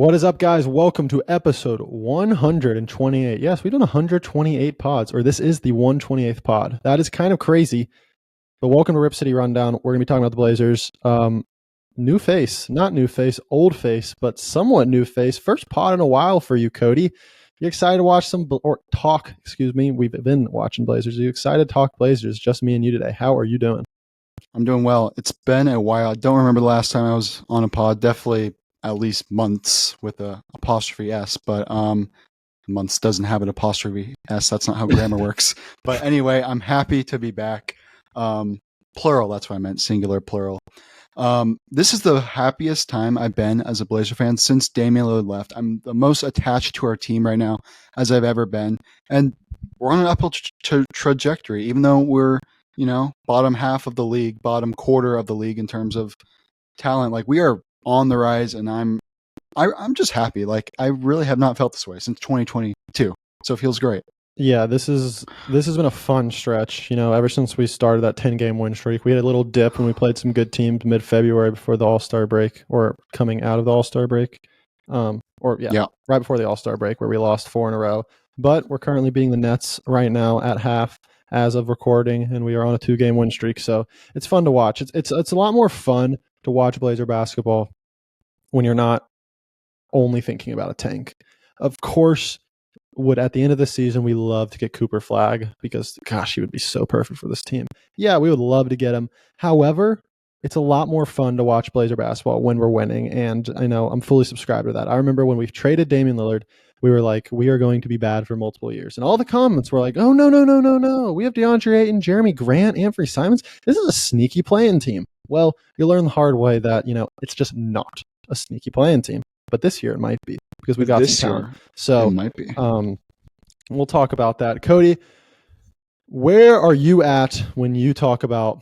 What is up, guys? Welcome to episode 128. Yes, we've done 128 pods, or this is the 128th pod. That is kind of crazy, but welcome to Rip City Rundown. We're going to be talking about the Blazers. New face, not new face, old face, but somewhat new face. First pod in a while for you, Cody. You excited to watch talk, excuse me. We've been watching Blazers. Are you excited to talk Blazers? Just me and you today. How are you doing? I'm doing well. It's been a while. I don't remember the last time I was on a pod. Definitely at least months with a apostrophe S, but months doesn't have an apostrophe S. That's not how grammar works. But anyway, I'm happy to be back. Plural, that's what I meant, singular, plural. This is the happiest time I've been as a Blazer fan since Damian Lillard left. I'm the most attached to our team right now as I've ever been. And we're on an uphill trajectory, even though we're, bottom half of the league, bottom quarter of the league in terms of talent. Like, we are on the rise, and I'm just happy. Like, I really have not felt this way since 2022. So it feels great. Yeah, this has been a fun stretch. Ever since we started that 10-game win streak, we had a little dip when we played some good teams mid-February before the All-Star break, or coming out of the All-Star break, right before the All-Star break, where we lost 4 in a row. But we're currently beating the Nets right now at half as of recording, and we are on a 2-game win streak. So it's fun to watch. It's a lot more fun to watch Blazer basketball when you're not only thinking about a tank. Of course, at the end of the season, we love to get Cooper Flagg because, gosh, he would be so perfect for this team. Yeah, we would love to get him. However, it's a lot more fun to watch Blazer basketball when we're winning, and I know I'm fully subscribed to that. I remember when we traded Damian Lillard, we were like, we are going to be bad for multiple years. And all the comments were like, oh, no, no, no, no, no. We have DeAndre Ayton, Jeremy Grant, Anthony Simons. This is a sneaky playing team. Well, you learn the hard way that, it's just not a sneaky playing team. But this year it might be because we got some talent. So it might be. We'll talk about that. Cody, where are you at when you talk about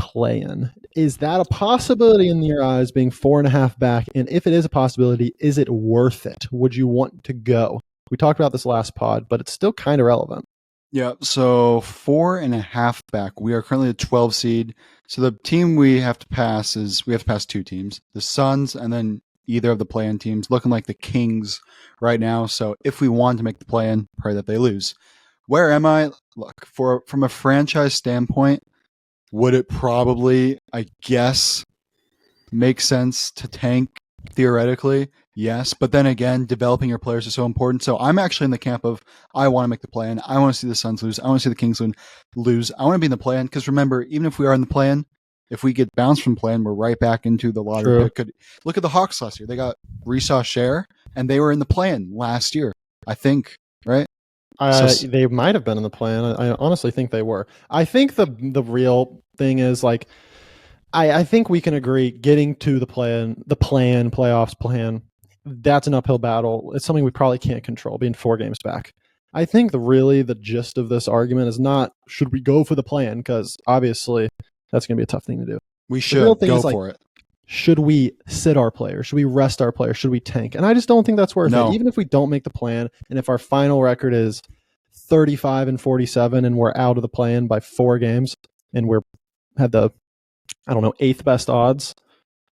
play-in? Is that a possibility in your eyes, being 4.5 back? And if it is a possibility, is it worth it? Would you want to go? We talked about this last pod, but it's still kind of relevant. Yeah, so 4.5 back. We are currently a 12 seed. So the team we have to pass 2 teams, the Suns and then either of the play-in teams, looking like the Kings right now. So if we want to make the play-in, pray that they lose. Where am I? Look, from a franchise standpoint, would it probably, I guess, make sense to tank theoretically? Yes, but then again, developing your players is so important. So I'm actually in the camp of, I want to make the play-in. I want to see the Suns lose. I want to see the Kings lose. I want to be in the play-in because remember, even if we are in the play-in, if we get bounced from play-in, we're right back into the lottery pick. Look at the Hawks last year. They got Share, and they were in the play-in last year, I think, right? They might have been in the play-in. I honestly think they were. I think the real thing is, like, I think we can agree getting to the playoffs plan, that's an uphill battle. It's something we probably can't control, being 4 games back. I think the gist of this argument is not, should we go for the plan? Because obviously that's going to be a tough thing to do. We should go for it. Should we sit our players? Should we rest our players? Should we tank? And I just don't think that's worth it. Even if we don't make the plan, and if our final record is 35-47 and we're out of the plan by 4 games and we're had the 8th best odds,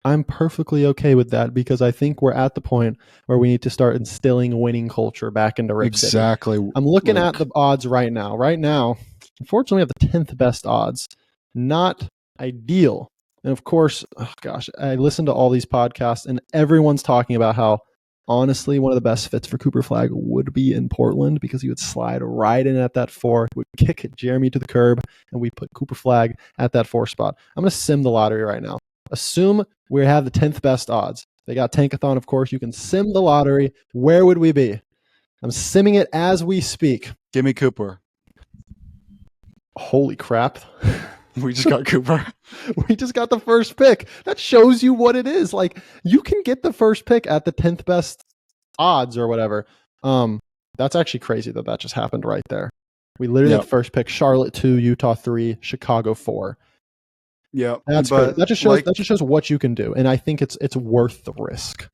I'm perfectly okay with that because I think we're at the point where we need to start instilling winning culture back into Rip City. Exactly. I'm looking at the odds right now. Right now, unfortunately, we have the 10th best odds. Not ideal. And of course, I listen to all these podcasts and everyone's talking about how, honestly, one of the best fits for Cooper Flagg would be in Portland because he would slide right in at that 4, would kick Jeremy to the curb, and we put Cooper Flagg at that 4 spot. I'm going to sim the lottery right now. Assume we have the 10th best odds. They got Tankathon, of course. You can sim the lottery. Where would we be? I'm simming it as we speak. Give me Cooper. Holy crap. We just got Cooper. We just got the first pick. That shows you what it is. Like, you can get the first pick at the 10th best odds or whatever. That's actually crazy that just happened right there. We literally had the first pick. Charlotte 2, Utah 3, Chicago 4. Yeah, that's great. That just shows what you can do, and I think it's worth the risk.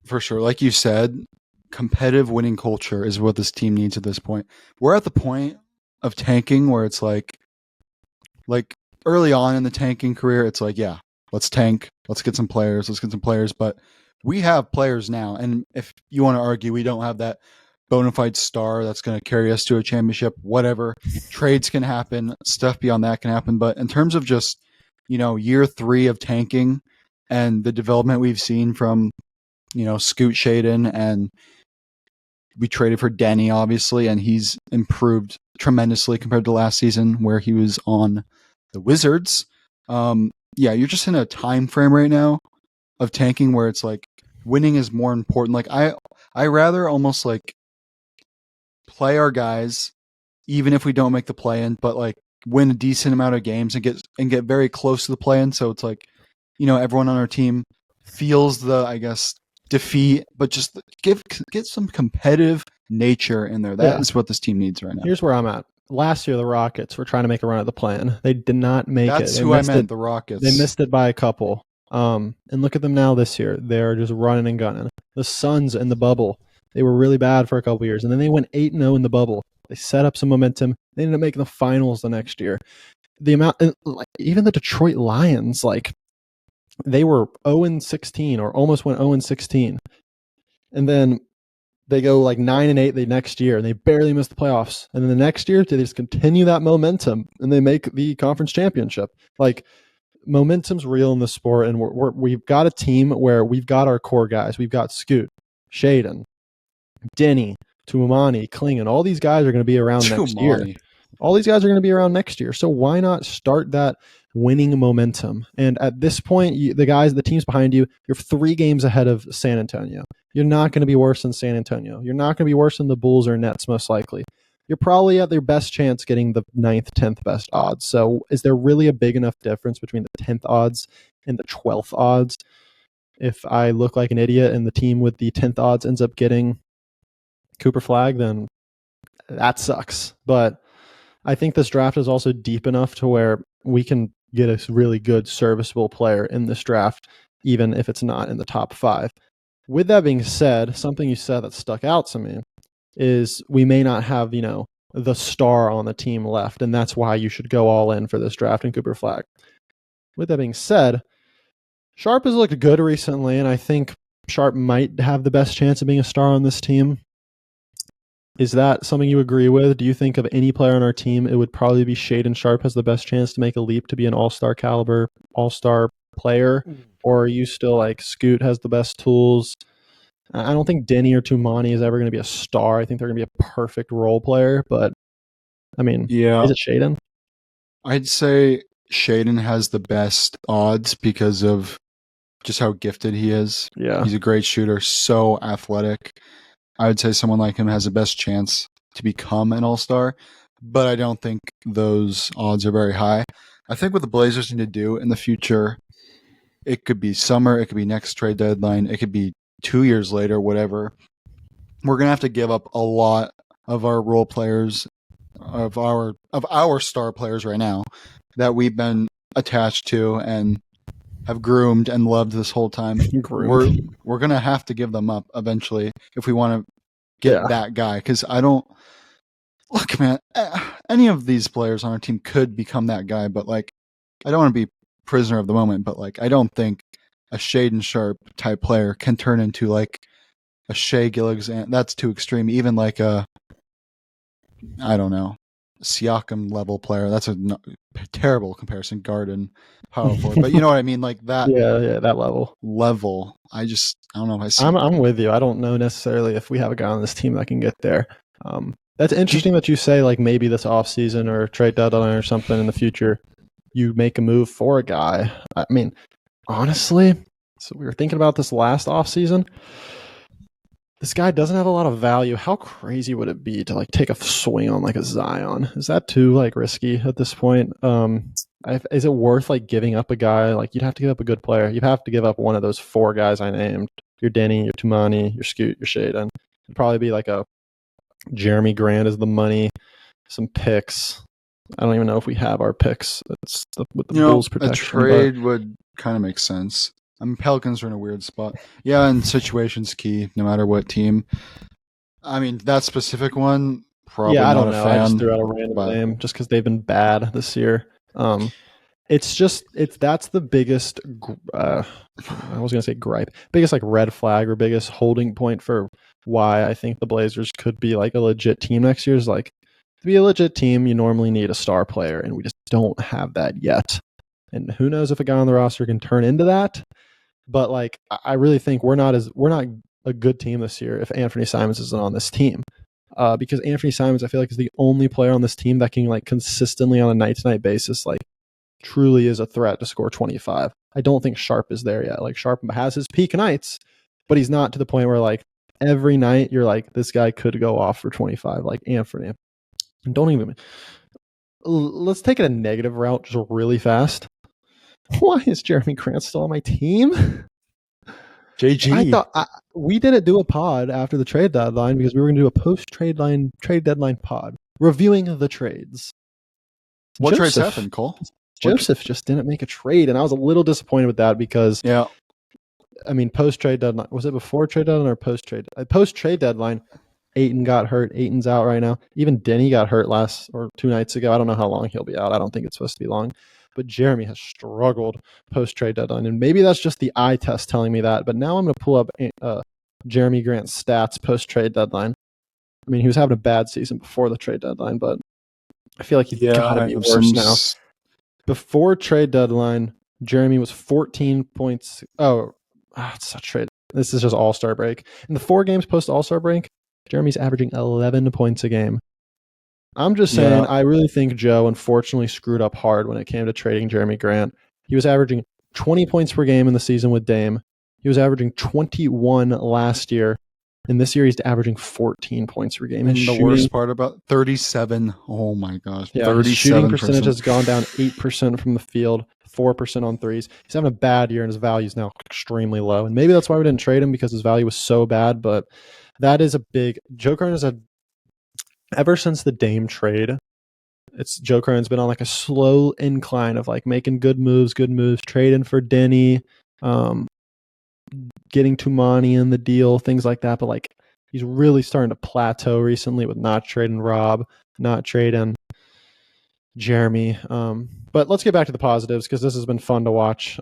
For sure. Like you said, competitive winning culture is what this team needs at this point. We're at the point of tanking where it's like early on in the tanking career, it's like, yeah, let's tank, let's get some players, but we have players now, and if you want to argue we don't have that bona fide star that's going to carry us to a championship, whatever, trades can happen, stuff beyond that can happen. But in terms of just, year 3 of tanking and the development we've seen from, Scoot Shaedon, and we traded for Denny, obviously, and he's improved tremendously compared to last season where he was on the Wizards. You're just in a time frame right now of tanking where it's like winning is more important. Like I rather almost like play our guys even if we don't make the play-in, but like win a decent amount of games and get very close to the play-in. So it's like, everyone on our team feels the, I guess, defeat, but just get some competitive nature in there. That is what this team needs right now. Here's where I'm at. Last year, the Rockets were trying to make a run at the play-in. They did not make it. That's who I meant, the Rockets. They missed it by a couple. And look at them now this year. They're just running and gunning. The Suns in the bubble, they were really bad for a couple years, and then they went 8-0 in the bubble. They set up some momentum. They ended up making the finals the next year. Even the Detroit Lions, they were 0-16 or almost went 0-16, and then they go 9-8 the next year, and they barely miss the playoffs. And then the next year, they just continue that momentum, and they make the conference championship. Momentum's real in the sport, and we've got a team where we've got our core guys. We've got Scoot, Shaedon, Denny, Tumani, Klingon. All these guys are going to be around next year. All these guys are going to be around next year. So why not start that winning momentum? And at this point, the teams behind you, you're 3 games ahead of San Antonio. You're not going to be worse than San Antonio. You're not going to be worse than the Bulls or Nets, most likely. You're probably at their best chance getting the 9th, 10th best odds. So is there really a big enough difference between the 10th odds and the 12th odds? If I look like an idiot and the team with the 10th odds ends up getting Cooper Flagg, then that sucks. But I think this draft is also deep enough to where we can get a really good, serviceable player in this draft, even if it's not in the top 5. With that being said, something you said that stuck out to me is we may not have, the star on the team left, and that's why you should go all in for this draft in Cooper Flagg. With that being said, Sharpe has looked good recently, and I think Sharpe might have the best chance of being a star on this team. Is that something you agree with? Do you think of any player on our team, it would probably be Shaedon Sharpe has the best chance to make a leap to be an all-star caliber, all-star player? Or are you still like Scoot has the best tools? I don't think Denny or Tumani is ever going to be a star. I think they're going to be a perfect role player. But, is it Shaedon? I'd say Shaedon has the best odds because of just how gifted he is. Yeah. He's a great shooter, so athletic. I would say someone like him has the best chance to become an all-star, but I don't think those odds are very high. I think what the Blazers need to do in the future, it could be summer, it could be next trade deadline, it could be 2 years later, whatever. We're going to have to give up a lot of our role players, of our star players right now that we've been attached to and have groomed and loved this whole time. We're going to have to give them up eventually if we want to get that guy. Because look, man, any of these players on our team could become that guy, but I don't want to be prisoner of the moment, but I don't think a Shaedon Sharpe type player can turn into a Shai Gilgeous-Alexander. That's too extreme. Even I don't know, Siakam level player. That's a terrible comparison. Garden, power forward, but you know what I mean. That. Yeah, that level. I don't know if I see. I'm with you. I don't know necessarily if we have a guy on this team that can get there. That's interesting that you say maybe this offseason or trade deadline or something in the future, you make a move for a guy. Honestly, so we were thinking about this last offseason. This guy doesn't have a lot of value. How crazy would it be to take a swing on a Zion? Is that too risky at this point? Is it worth giving up a guy? You'd have to give up a good player. You'd have to give up one of those 4 guys I named. Your Denny, your Tumani, your Scoot, your Shaedon. It'd probably be a Jeremy Grant is the money, some picks. I don't even know if we have our picks. It's with the Bulls protection. A trade would kind of make sense. Pelicans are in a weird spot. Yeah, and situation's key, no matter what team. That specific one, probably I not don't know. fan. I just threw out a random name just because they've been bad this year. that's the biggest. I was gonna say gripe, biggest like red flag or biggest holding point for why I think the Blazers could be like a legit team next year is like to be a legit team, you normally need a star player, and we just don't have that yet. And who knows if a guy on the roster can turn into that? But like, I really think we're not a good team this year if Anthony Simons isn't on this team. Because Anthony Simons, I feel like, is the only player on this team that can like consistently on a night to night basis, like truly is a threat to score 25. I don't think Sharpe is there yet. Like Sharpe has his peak nights, but he's not to the point where like every night you're like, this guy could go off for 25, like Anthony. And don't even. Let's take it a negative route just really fast. Why is Jeremy Grant still on my team? JG. I thought we didn't do a pod after the trade deadline because we were going to do a post-trade deadline pod reviewing the trades. What trades happened, Cole? Joseph just didn't make a trade, and I was a little disappointed with that because, I mean, post-trade deadline, was it before trade deadline or post-trade? Post-trade deadline, Ayton got hurt. Ayton's out right now. Even Denny got hurt 2 nights ago. I don't know how long he'll be out. I don't think it's supposed to be long. But Jeremy has struggled post-trade deadline, and maybe that's just the eye test telling me that. But now I'm going to pull up Jeremy Grant's stats post-trade deadline. I mean, he was having a bad season before the trade deadline, but I feel like he's got to be worse now. Before trade deadline, Jeremy was 14 points. It's not trade. This is just All-Star break. In the 4 games post All-Star break, Jeremy's averaging 11 points a game. I'm just saying, I really think Joe unfortunately screwed up hard when it came to trading Jeremy Grant. He was averaging 20 points per game in the season with Dame. He was averaging 21 last year. And this year he's averaging 14 points per game. And the worst part about 37. Oh my gosh. Yeah, 37%. His shooting percentage has gone down 8% from the field, 4% on threes. He's having a bad year and his value is now extremely low. And maybe that's why we didn't trade him because his value was so bad. But that is a big – Joe Cronin has had – ever since the Dame trade, Joe Cronin's been on like a slow incline of like making good moves, trading for Denny, getting Tumani in the deal, things like that. But like he's really starting to plateau recently with not trading Rob, not trading Jeremy. But let's get back to the positives because this has been fun to watch.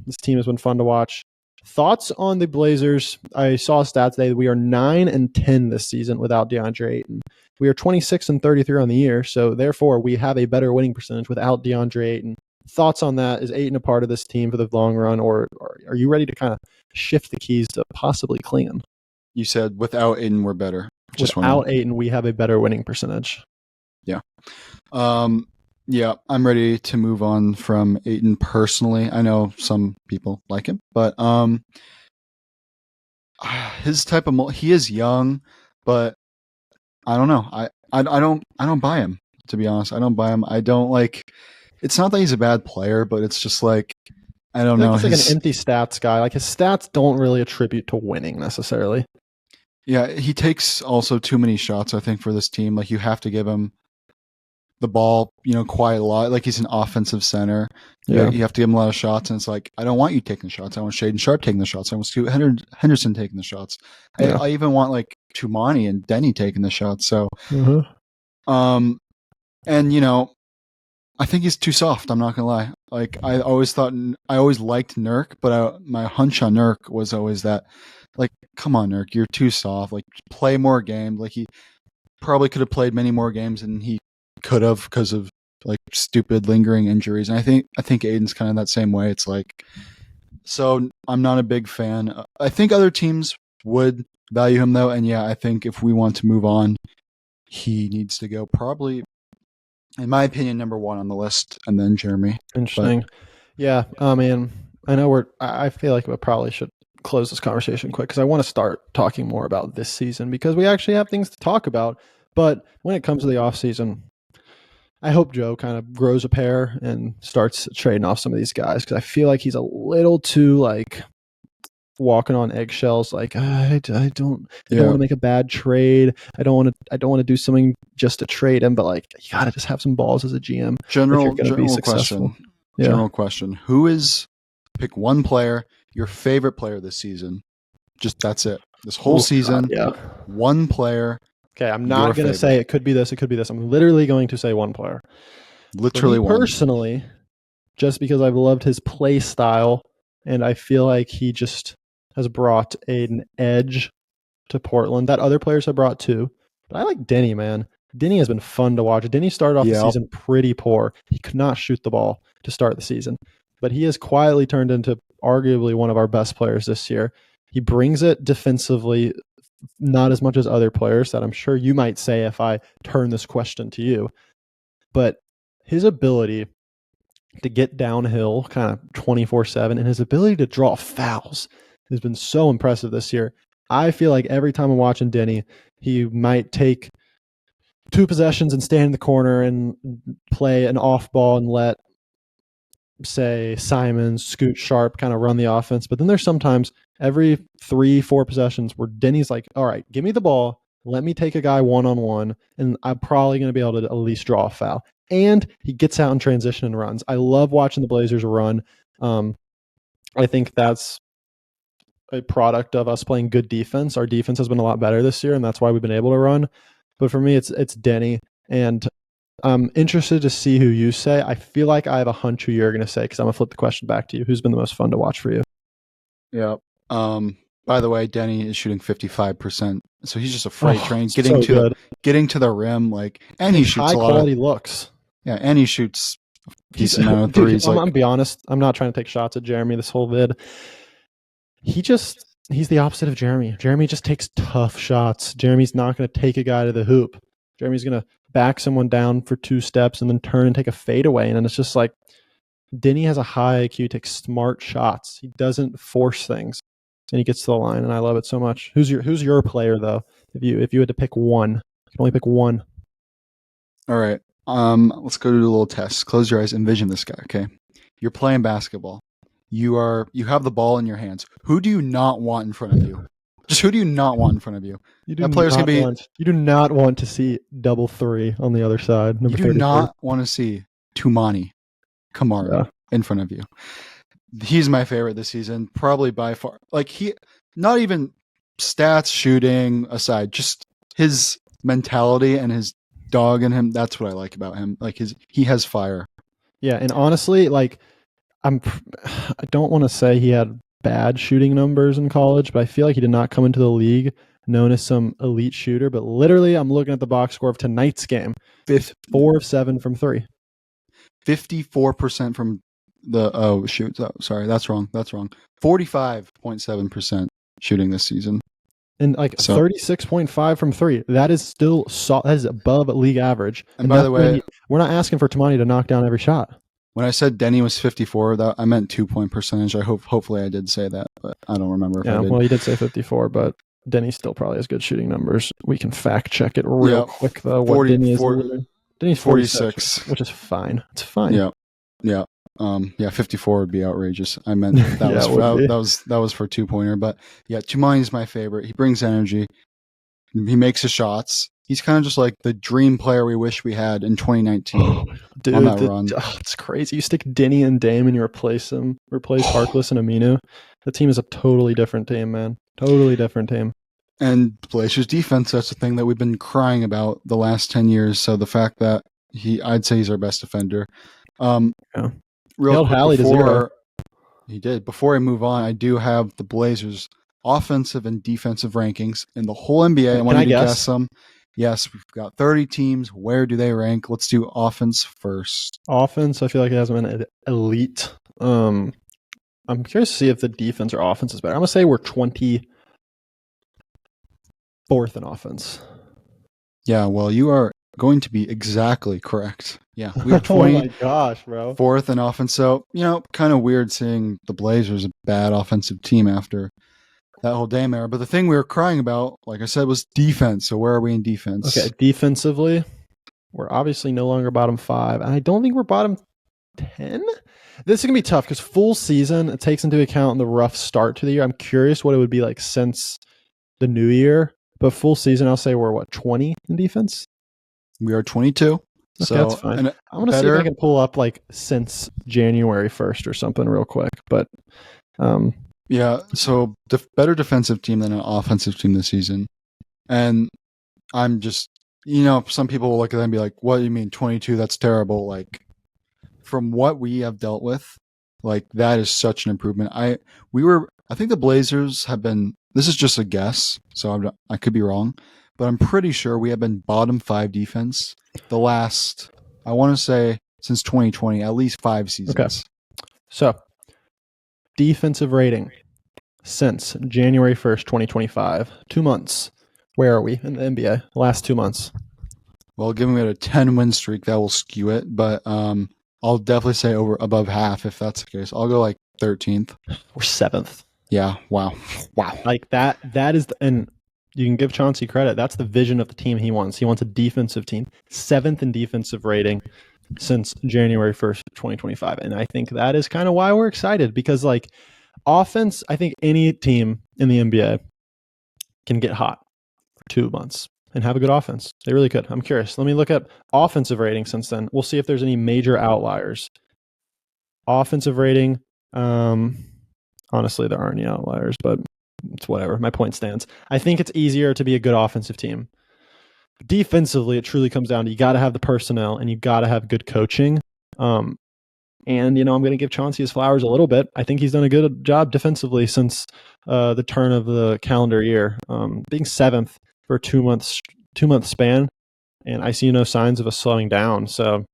This team has been fun to watch. Thoughts on the Blazers? I saw a stat today that we are 9-10 this season without DeAndre Ayton. We are 26-33 on the year, so therefore we have a better winning percentage without DeAndre Ayton. Thoughts on that? Is Ayton a part of this team for the long run, or are you ready to kind of shift the keys to possibly Klingon? You said without Ayton we're better. Without Ayton, we have a better winning percentage. Yeah. Yeah, I'm ready to move on from Ayton personally. I know some people like him, but his type of he is young, but I don't know. I don't buy him, to be honest. I don't buy him. I don't like. It's not that he's a bad player, but it's just like I don't know. He's like an empty stats guy. Like his stats don't really attribute to winning necessarily. Yeah, he takes also too many shots, I think, for this team. Like you have to give him the ball, quite a lot. Like he's an offensive center. Yeah, you have to give him a lot of shots, and it's like I don't want you taking shots. I want Shaedon Sharpe taking the shots. I want Scoot Henderson taking the shots. Yeah. I even want like Tumani and Denny taking the shots. So, and I think he's too soft. I'm not gonna lie. Like I always liked Nurk, but my hunch on Nurk was always that, like, come on, Nurk, you're too soft. Like play more games. Like he probably could have played many more games than he could have because of like stupid lingering injuries. And I think Ayton's kind of that same way. It's like, so I'm not a big fan. I think other teams would value him though. And yeah, I think if we want to move on, he needs to go probably, in my opinion, number 1 on the list, and then Jeremy. Interesting. Yeah. Man, I know I feel like we probably should close this conversation quick because I want to start talking more about this season because we actually have things to talk about. But when it comes to the off season, I hope Joe kind of grows a pair and starts trading off some of these guys because I feel like he's a little too like walking on eggshells. Like I don't want to make a bad trade. I don't want to do something just to trade him. But like you got to just have some balls as a GM. General question. Yeah. General question: Who is pick one player, your favorite player this season? Just that's it. This whole season, one player. Okay, I'm not going to say it could be this, it could be this. I'm literally going to say one player. Literally one. Personally, just because I've loved his play style, and I feel like he just has brought an edge to Portland that other players have brought too. But I like Denny, man. Denny has been fun to watch. Denny started off the season pretty poor. He could not shoot the ball to start the season, but he has quietly turned into arguably one of our best players this year. He brings it defensively, not as much as other players that I'm sure you might say if I turn this question to you. But his ability to get downhill kind of 24/7 and his ability to draw fouls has been so impressive this year. I feel like every time I'm watching Denny, he might take 2 possessions and stand in the corner and play an off ball and let, say, Simons, Scoot, Sharpe kind of run the offense. But then there's sometimes every 3-4 possessions where Denny's like, all right, give me the ball. Let me take a guy one-on-one, and I'm probably going to be able to at least draw a foul. And he gets out in transition and runs. I love watching the Blazers run. I think that's a product of us playing good defense. Our defense has been a lot better this year, and that's why we've been able to run. But for me, it's Denny, and I'm interested to see who you say. I feel like I have a hunch who you're going to say because I'm going to flip the question back to you. Who's been the most fun to watch for you? Yeah. By the way, Denny is shooting 55%, so he's just a freight train getting to the rim. Like, and he shoots high a lot quality of looks. Yeah, and he shoots a decent amount of threes. I'm gonna be honest. I'm not trying to take shots at Jeremy this whole vid. He's the opposite of Jeremy. Jeremy just takes tough shots. Jeremy's not going to take a guy to the hoop. Jeremy's going to back someone down for 2 steps and then turn and take a fadeaway. And it's just like Denny has a high IQ, takes smart shots. He doesn't force things, and he gets to the line. And I love it so much. Who's your player though? If you had to pick one, you can only pick one. All right. Let's go do a little test. Close your eyes. Envision this guy. Okay, you're playing basketball. You have the ball in your hands. Who do you not want in front of you? Just who do you not want in front of you? You do not want to see double 3 on the other side. You do not want to see Tumani Kamara in front of you. He's my favorite this season, probably by far. Like, he, not even stats, shooting aside, just his mentality and his dog in him. That's what I like about him. Like, he has fire. Yeah, and honestly, like, I don't want to say he had bad shooting numbers in college, but I feel like he did not come into the league known as some elite shooter. But literally, I'm looking at the box score of tonight's game. 4 of 7 from 3. 54% from the sorry, that's wrong. 45.7% shooting this season. And 36.5 from 3. That is still that is above league average. And by the way, we're not asking for Tumani to knock down every shot. When I said Denny was 54, I meant 2-point percentage. Hopefully I did say that, but I don't remember if I did. Well, you did say 54, but Denny still probably has good shooting numbers. We can fact check it real quick though. What Denny is? Denny's 46, which is fine. It's fine. Yeah. 54 would be outrageous. I meant that was for 2-pointer, but yeah, Tumani's my favorite. He brings energy. He makes his shots. He's kind of just like the dream player we wish we had in 2019 dude, on that run. It's crazy. You stick Denny and Dame and you replace Harkless and Aminu. The team is a totally different team, man. Totally different team. And Blazers defense, that's the thing that we've been crying about the last 10 years. So the fact that I'd say he's our best defender. Real quick, Hallie to 0. He did. Before I move on, I do have the Blazers offensive and defensive rankings in the whole NBA. I want you to guess them. Yes, we've got 30 teams. Where do they rank? Let's do offense first. Offense, I feel like it hasn't been elite. I'm curious to see if the defense or offense is better. I'm going to say we're 24th in offense. Yeah, well, you are going to be exactly correct. Yeah, we have 20. Oh my gosh, bro. 4th in offense. So, kind of weird seeing the Blazers a bad offensive team after that whole Dame era. But the thing we were crying about, like I said, was defense. So where are we in defense? Okay, defensively, we're obviously no longer bottom 5. And I don't think we're bottom 10. This is going to be tough because full season, it takes into account the rough start to the year. I'm curious what it would be like since the new year. But full season, I'll say we're 20 in defense? We are 22. Okay, so that's fine. I'm going to see if I can pull up since January 1st or something real quick. But yeah, so better defensive team than an offensive team this season. And I'm just, some people will look at that and be like, what do you mean 22? That's terrible. Like, from what we have dealt with, like that is such an improvement. I think the Blazers have been. This is just a guess, so I could be wrong, but I'm pretty sure we have been bottom 5 defense the last, I want to say, since 2020, at least 5 seasons. Okay. So, defensive rating since January 1st, 2025, 2 months. Where are we in the NBA? Last 2 months. Well, given we had a 10-win streak, that will skew it, but I'll definitely say above half if that's the case. I'll go like 13th. We're 7th. Yeah. Wow. Like that is and you can give Chauncey credit. That's the vision of the team he wants. He wants a defensive team. 7th in defensive rating since January 1st, 2025. And I think that is kind of why we're excited, because like offense, I think any team in the NBA can get hot for 2 months and have a good offense. They really could. I'm curious. Let me look at offensive rating since then. We'll see if there's any major outliers. Offensive rating, honestly, there aren't any outliers, but it's whatever. My point stands. I think it's easier to be a good offensive team. Defensively, it truly comes down to you got to have the personnel and you got to have good coaching. And, I'm going to give Chauncey his flowers a little bit. I think he's done a good job defensively since the turn of the calendar year. Being 7th for a 2-month span, and I see no signs of us slowing down. So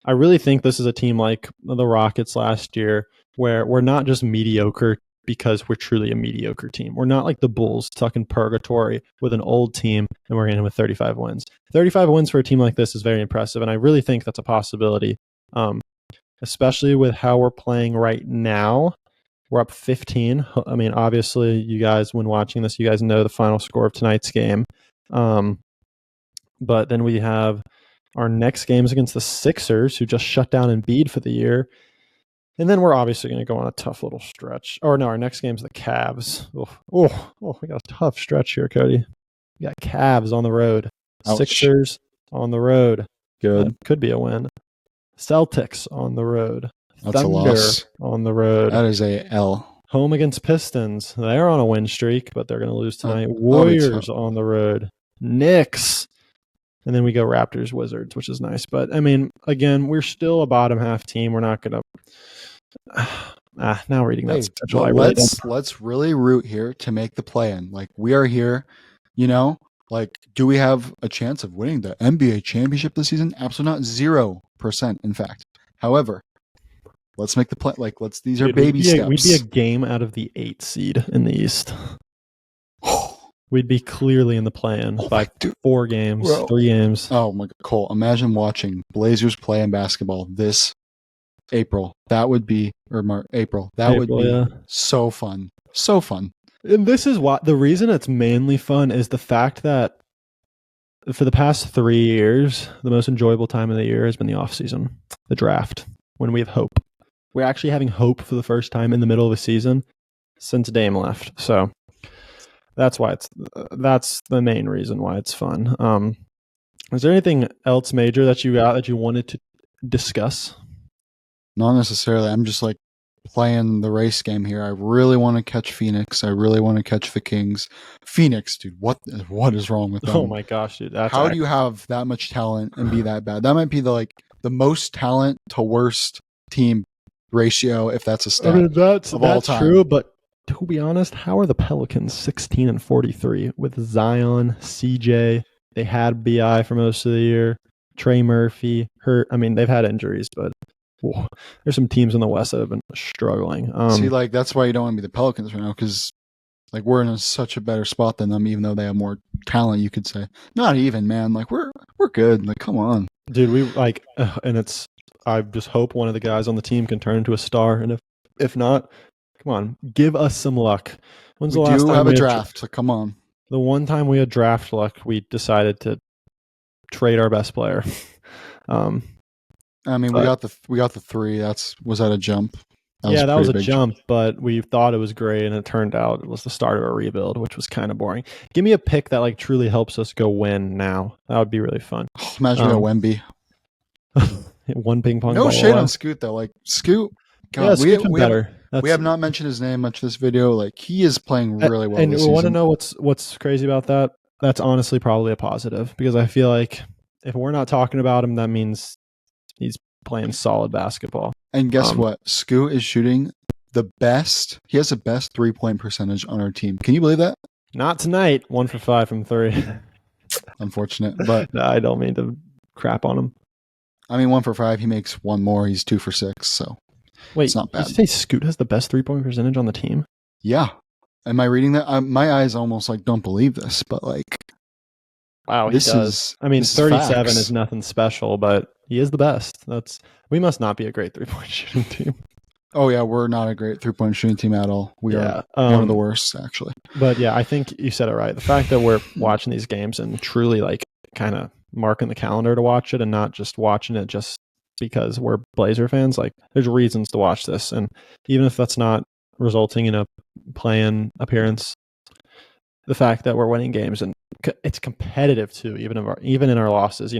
I really think this is a team like the Rockets last year, where we're not just mediocre because we're truly a mediocre team. We're not like the Bulls stuck in purgatory with an old team and we're in with 35 wins. 35 wins for a team like this is very impressive, and I really think that's a possibility, especially with how we're playing right now. We're up 15. I mean, obviously, you guys, when watching this, you guys know the final score of tonight's game. But then we have our next games against the Sixers, who just shut down Embiid for the year. And then we're obviously going to go on a tough little stretch. Or no, our next game's the Cavs. Oh, we got a tough stretch here, Cody. We got Cavs on the road. Ouch. Sixers on the road. Good. That could be a win. Celtics on the road. That's Thunder a loss. On the road. That is a L. Home against Pistons. They're on a win streak, but they're going to lose tonight. Oh, Warriors on the road. Knicks. And then we go Raptors, Wizards, which is nice. But, I mean, again, we're still a bottom half team. We're not going to... now reading that schedule, let's really root here to make the play-in. Like, we are here, like, do we have a chance of winning the NBA championship this season? Absolutely not. 0%, in fact. However, let's make the play. Like, these are baby steps. We'd be a game out of the 8th seed in the East. We'd be clearly in the play-in by 4 games, 3 games. Oh my God, Cole! Imagine watching Blazers play in basketball this April. That would be April. That would be so fun. So fun. And this is why the reason it's mainly fun is the fact that for the past 3 years, the most enjoyable time of the year has been the off-season, the draft, when we have hope. We're actually having hope for the first time in the middle of a season since Dame left. So that's the main reason why it's fun. Is there anything else major that you got that you wanted to discuss? Not necessarily. I'm just like playing the race game here. I really want to catch Phoenix. I really want to catch the Kings. Phoenix, dude, what is wrong with them? Oh my gosh, dude. How do you have that much talent and be that bad? That might be the most talent to worst team ratio, if that's a stat. I mean, that's all time. True, but to be honest, how are the Pelicans 16-43 with Zion, CJ? They had BI for most of the year. Trey Murphy hurt. I mean, they've had injuries, but there's some teams in the West that have been struggling. See, like, that's why you don't want to be the Pelicans right now, because like we're in such a better spot than them, even though they have more talent. You could say not even, man. Like we're good. Like, come on, dude. We like, and it's. I just hope one of the guys on the team can turn into a star, and if not, come on, give us some luck. When's the last time we have a draft? So come on. The one time we had draft luck, we decided to trade our best player. I mean, we got the 3. Was that a jump? That was a jump, but we thought it was great, and it turned out it was the start of a rebuild, which was kind of boring. Give me a pick that like truly helps us go win now. That would be really fun. Imagine a Wemby. One ping pong. No shade on Scoot though. Like Scoot, God, we have not mentioned his name much this video. Like he is playing really well. And this we want to season. know what's crazy about that. That's honestly probably a positive, because I feel like if we're not talking about him, that means he's playing solid basketball. And guess what? Scoot is shooting the best. He has the best 3-point percentage on our team. Can you believe that? Not tonight. 1 for 5 from 3. Unfortunate, but No, I don't mean to crap on him. I mean, 1 for 5. He makes one more. He's 2 for 6. So wait, it's not bad. Did you say Scoot has the best 3-point percentage on the team? Yeah. Am I reading that? My eyes almost like don't believe this, but like, wow, this he does. is. I mean, this 37 facts. is nothing special, but he is the best. We must not be a great 3-point shooting team. Oh yeah, we're not a great 3-point shooting team at all. We are one of the worst, actually. But yeah, I think you said it right. The fact that we're watching these games and truly like kind of marking the calendar to watch it and not just watching it just because we're Blazer fans, like there's reasons to watch this. And even if that's not resulting in a play-in appearance, the fact that we're winning games and it's competitive too, even in our losses,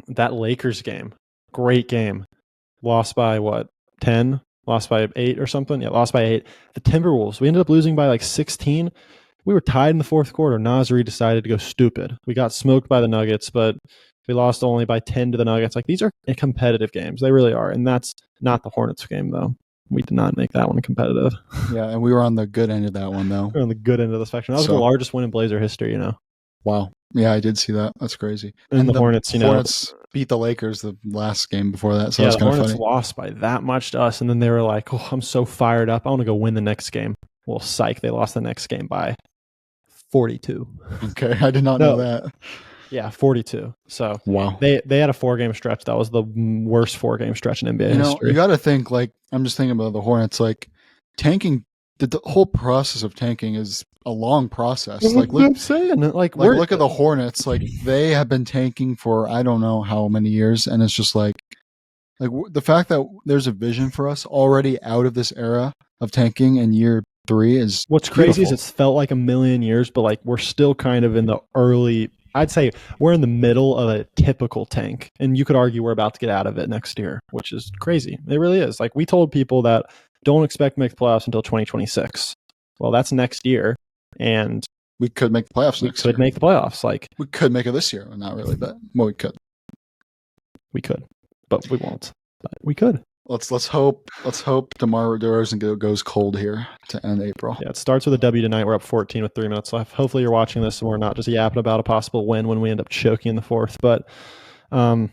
that Lakers game, great game, lost by what, 10? Lost by 8 or something? Yeah, lost by 8. The Timberwolves, we ended up losing by like 16. We were tied in the fourth quarter. Nasri decided to go stupid. We got smoked by the Nuggets, but we lost only by 10 to the Nuggets. Like, these are competitive games. They really are. And that's not the Hornets game, though. We did not make that one competitive. Yeah, and we were on the good end of that one, though. We're on the good end of the spectrum. That was the largest win in Blazer history, Wow. Yeah, I did see that. That's crazy. And the Hornets, Hornets beat the Lakers the last game before that, so yeah, that's the kind of Hornets funny. lost by that much to us, and then they were like, "Oh, I'm so fired up. I want to go win the next game." Well, psych, they lost the next game by 42. Okay, I did not know that. Yeah, 42. So wow, they had a 4-game stretch. That was the worst 4-game stretch in NBA history. You got to think, like, I'm just thinking about the Hornets, like tanking. The whole process of tanking is a long process. Like, look, I'm saying, look at the Hornets. Like, they have been tanking for I don't know how many years, and it's just like the fact that there's a vision for us already out of this era of tanking in year 3 is what's crazy is it's felt like a million years, but like we're still kind of in the early. I'd say we're in the middle of a typical tank, and you could argue we're about to get out of it next year, which is crazy. It really is. Like, we told people that don't expect to make the playoffs until 2026. Well, that's next year, and we could make the playoffs next year. We could make the playoffs. Like, we could make it this year. Not really, but we could. We could, but we won't. But we could. Let's hope DeMar DeRozan goes cold here to end April. Yeah, it starts with a W tonight. We're up 14 with 3 minutes left. Hopefully you're watching this and we're not just yapping about a possible win when we end up choking in the fourth. But I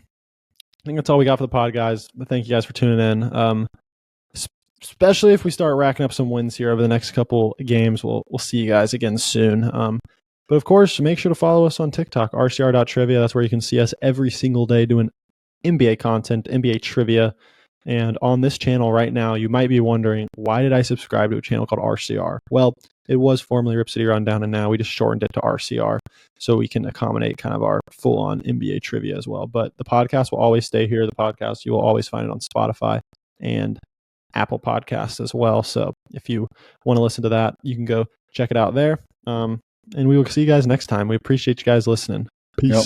think that's all we got for the pod, guys. But thank you guys for tuning in. Especially if we start racking up some wins here over the next couple games. We'll see you guys again soon. But of course, make sure to follow us on TikTok, rcr.trivia. That's where you can see us every single day doing NBA content, NBA trivia. And on this channel right now, you might be wondering, why did I subscribe to a channel called RCR? Well, it was formerly Rip City Rundown, and now we just shortened it to RCR so we can accommodate kind of our full-on NBA trivia as well. But the podcast will always stay here. The podcast, you will always find it on Spotify and Apple Podcasts as well. So if you want to listen to that, you can go check it out there. And we will see you guys next time. We appreciate you guys listening. Peace. Yep.